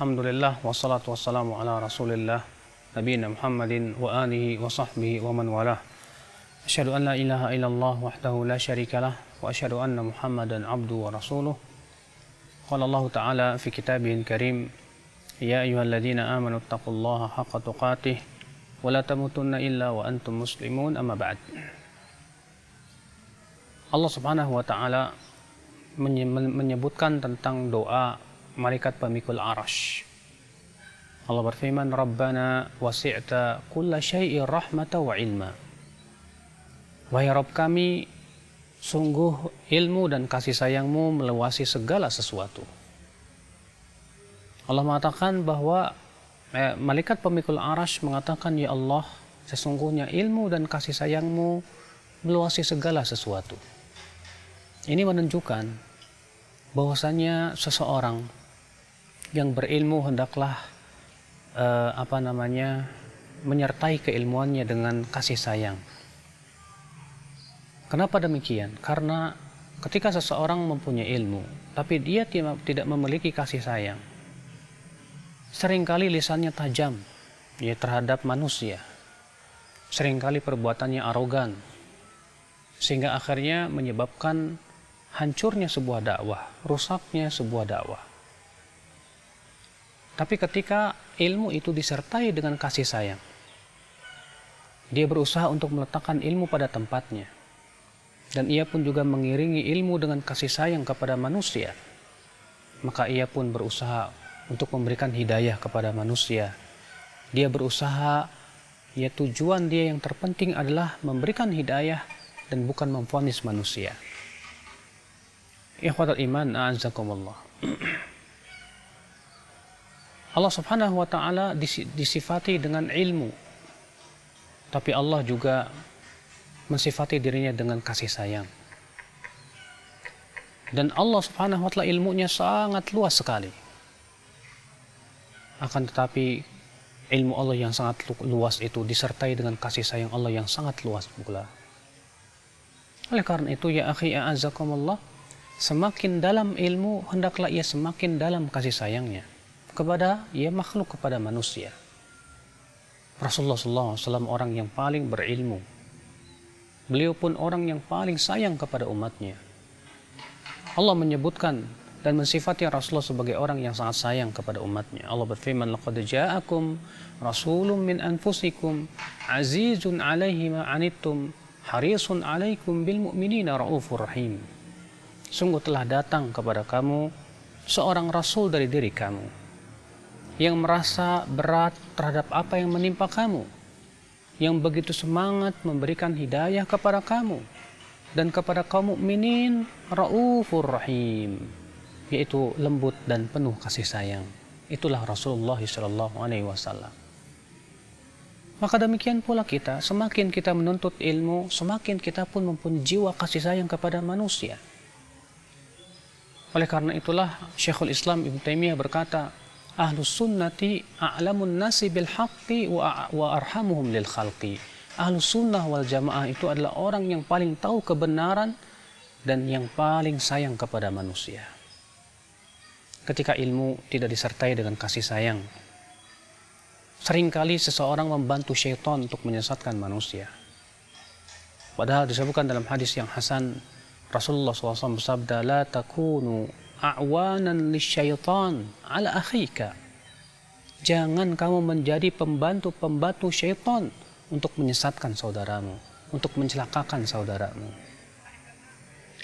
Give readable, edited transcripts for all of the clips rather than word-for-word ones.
Alhamdulillah wassalatu wassalamu ala Rasulillah nabiyina Muhammadin wa alihi wa sahbihi wa man walah. Asyhadu an la ilaha illallah wahdahu la syarikalah wa asyhadu anna Muhammadan abduhu wa rasuluh. Qala Allah Ta'ala fi kitabihil karim, ya ayyuhalladzina amanu taqullaha haqqa tuqatih wa la tamutunna illa wa antum muslimun, amma ba'd. Allah Subhanahu wa Ta'ala menyebutkan tentang doa malaikat pemikul arash. Allah berfirman, Rabbana wasi'ta kulla syai'in rahmata wa ilma. Wahai Rabb kami, sungguh ilmu dan kasih sayangmu meluasi segala sesuatu. Allah mengatakan bahwa malaikat pemikul arash mengatakan, ya Allah, sesungguhnya ilmu dan kasih sayangmu meluasi segala sesuatu. Ini menunjukkan bahwasanya seseorang yang berilmu hendaklah menyertai keilmuannya dengan kasih sayang. Kenapa demikian? Karena ketika seseorang mempunyai ilmu tapi dia tidak memiliki kasih sayang, seringkali lisannya tajam terhadap manusia, seringkali perbuatannya arogan, sehingga akhirnya menyebabkan hancurnya sebuah dakwah, rusaknya sebuah dakwah. Tapi ketika ilmu itu disertai dengan kasih sayang, dia berusaha untuk meletakkan ilmu pada tempatnya, dan ia pun juga mengiringi ilmu dengan kasih sayang kepada manusia, maka ia pun berusaha untuk memberikan hidayah kepada manusia. Dia berusaha, tujuan dia yang terpenting adalah memberikan hidayah dan bukan memvonis manusia. Ikhwatal iman, a'azzakumullah. Allah Subhanahu wa Ta'ala disifati dengan ilmu, tapi Allah juga mensifati dirinya dengan kasih sayang. Dan Allah Subhanahu wa Ta'ala ilmunya sangat luas sekali. Akan tetapi ilmu Allah yang sangat luas itu disertai dengan kasih sayang Allah yang sangat luas pula. Oleh karena itu, ya akhi a'azzakumullah, semakin dalam ilmu hendaklah ia semakin dalam kasih sayangnya kepada makhluk, kepada manusia. Rasulullah SAW orang yang paling berilmu. Beliau pun orang yang paling sayang kepada umatnya. Allah menyebutkan dan mensifati Rasulullah sebagai orang yang sangat sayang kepada umatnya. Allah berfirman, laqad ja'akum rasulun min anfusikum azizun 'alaihi ma 'anittum harisun 'alaikum bil mu'minina raufur rahim. Sungguh telah datang kepada kamu seorang rasul dari diri kamu yang merasa berat terhadap apa yang menimpa kamu, yang begitu semangat memberikan hidayah kepada kamu dan kepada kaum mukminin, raufur rahim, yaitu lembut dan penuh kasih sayang. Itulah Rasulullah SAW. Maka demikian pula kita, semakin kita menuntut ilmu, semakin kita pun mempunyai jiwa kasih sayang kepada manusia. Oleh karena itulah Syekhul Islam Ibnu Taimiyah berkata, Ahlus sunnati a'lamun nasi bil haqqi wa arhamuhum lil khalqi. Ahlus sunnah wal jamaah itu adalah orang yang paling tahu kebenaran dan yang paling sayang kepada manusia. Ketika ilmu tidak disertai dengan kasih sayang, seringkali seseorang membantu syaitan untuk menyesatkan manusia. Padahal disebutkan dalam hadis yang hasan, Rasulullah SAW bersabda, la takunu a'wanan lisyaitan ala akhika. Jangan kamu menjadi pembantu-pembantu syaitan untuk menyesatkan saudaramu, untuk mencelakakan saudaramu.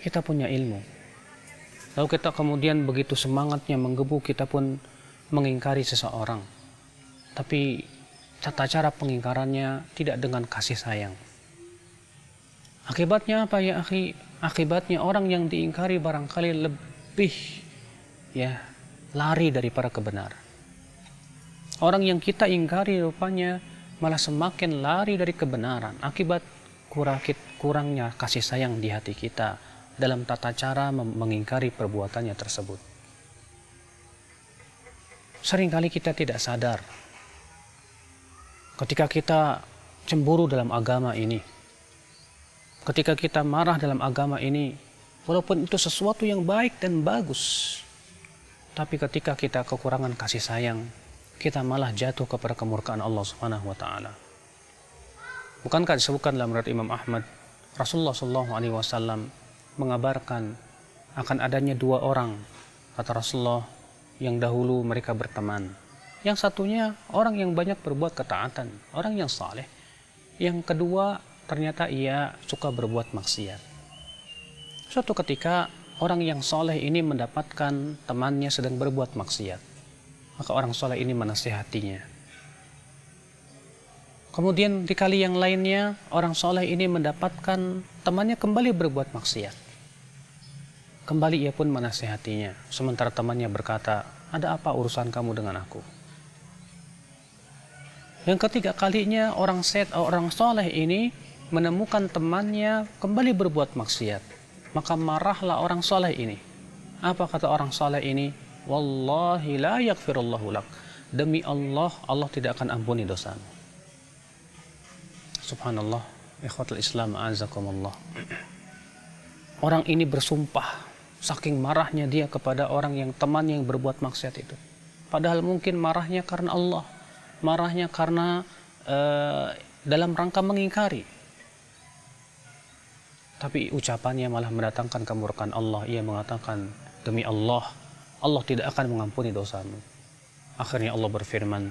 Kita punya ilmu, lalu kita kemudian begitu semangatnya menggebu, kita pun mengingkari seseorang, tapi tata cara pengingkarannya tidak dengan kasih sayang. Akibatnya apa ya akhi? Akibatnya orang yang diingkari barangkali lebih lari daripada kebenaran. Orang yang kita ingkari rupanya malah semakin lari dari kebenaran akibat kurangnya kasih sayang di hati kita dalam tata cara mengingkari perbuatannya tersebut. Seringkali kita tidak sadar ketika kita cemburu dalam agama ini, ketika kita marah dalam agama ini, walaupun itu sesuatu yang baik dan bagus, Tapi ketika kita kekurangan kasih sayang, kita malah jatuh kepada kemurkaan Allah Subhanahu wa taala. Bukankah disebutkan dalam riwayat Imam Ahmad, Rasulullah Shallallahu alaihi wasallam mengabarkan akan adanya dua orang, kata Rasulullah, yang dahulu mereka berteman. Yang satunya orang yang banyak berbuat ketaatan, orang yang saleh. Yang kedua ternyata ia suka berbuat maksiat. Suatu ketika orang yang soleh ini mendapatkan temannya sedang berbuat maksiat. Maka orang soleh ini menasihatinya. Kemudian di kali yang lainnya, orang soleh ini mendapatkan temannya kembali berbuat maksiat. Kembali ia pun menasihatinya. Sementara temannya berkata, ada apa urusan kamu dengan aku? Yang ketiga kalinya, orang soleh ini menemukan temannya kembali berbuat maksiat. Maka marahlah orang soleh ini. Apa kata orang soleh ini? Wallahi la yaghfirullahu lak. Demi Allah, Allah tidak akan ampuni dosamu. Subhanallah, ikhwatul Islam, a'azakumullah. Orang ini bersumpah, saking marahnya dia kepada orang yang teman yang berbuat maksiat itu. Padahal mungkin marahnya karena Allah, marahnya karena dalam rangka mengingkari. Tapi ucapannya malah mendatangkan kemurkaan Allah. Ia mengatakan, demi Allah, Allah tidak akan mengampuni dosamu. Akhirnya Allah berfirman,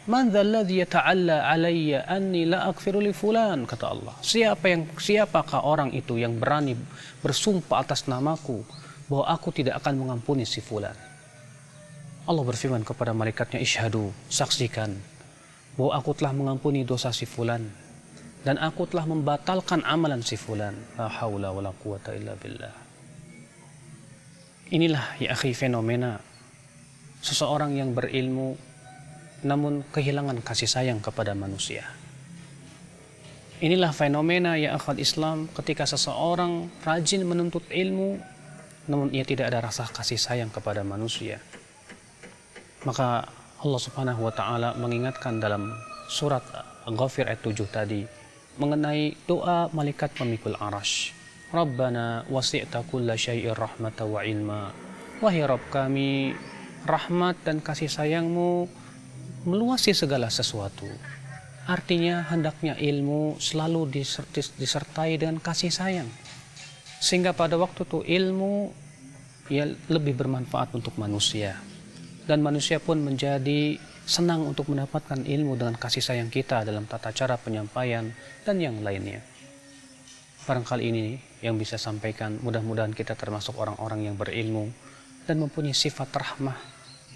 Man dzalladzi yata'alla alayya anni la aghfiru li fulan, kata Allah. Siapakah orang itu yang berani bersumpah atas namaku bahwa aku tidak akan mengampuni si fulan? Allah berfirman kepada malaikatnya, Ishhadu, saksikan bahwa aku telah mengampuni dosa si fulan dan aku telah membatalkan amalan si fulan. La haula wala quwata illa billah. Inilah ya akhi fenomena seseorang yang berilmu namun kehilangan kasih sayang kepada manusia. Inilah fenomena ya akhwat Islam ketika seseorang rajin menuntut ilmu namun ia tidak ada rasa kasih sayang kepada manusia. Maka Allah Subhanahu wa taala mengingatkan dalam surat Ghafir ayat 7 tadi mengenai doa malaikat pemikul arasy. Rabbana wasi'ta kulla syai'ir rahmatan wa ilma. Wahai Rabb kami, rahmat dan kasih sayangmu meluasi segala sesuatu. Artinya hendaknya ilmu selalu disertai dengan kasih sayang. Sehingga pada waktu itu ilmu ya lebih bermanfaat untuk manusia. Dan manusia pun menjadi senang untuk mendapatkan ilmu dengan kasih sayang kita dalam tata cara penyampaian dan yang lainnya. Barangkali ini yang bisa sampaikan, mudah-mudahan kita termasuk orang-orang yang berilmu dan mempunyai sifat rahmah,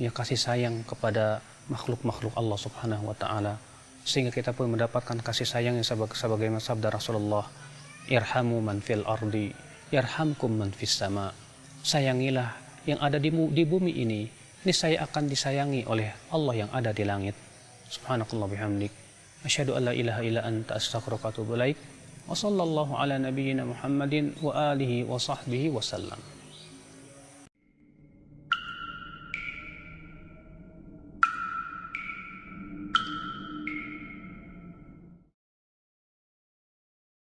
ya kasih sayang kepada makhluk-makhluk Allah Subhanahu wa taala, sehingga kita pun mendapatkan kasih sayang yang sebagaimana sabda Rasulullah, irhamu man fil ardi yarhamkum man fis sama. Sayangilah yang ada di bumi ini, niscaya akan disayangi oleh Allah yang ada di langit. Subhanakallah bihamdik, asyhadu an la ilaha illa anta, astaghfiruka wa atubu ilaik. Wa sallallahu ala nabiyyina Muhammadin wa alihi wa sahbihi wa sallam.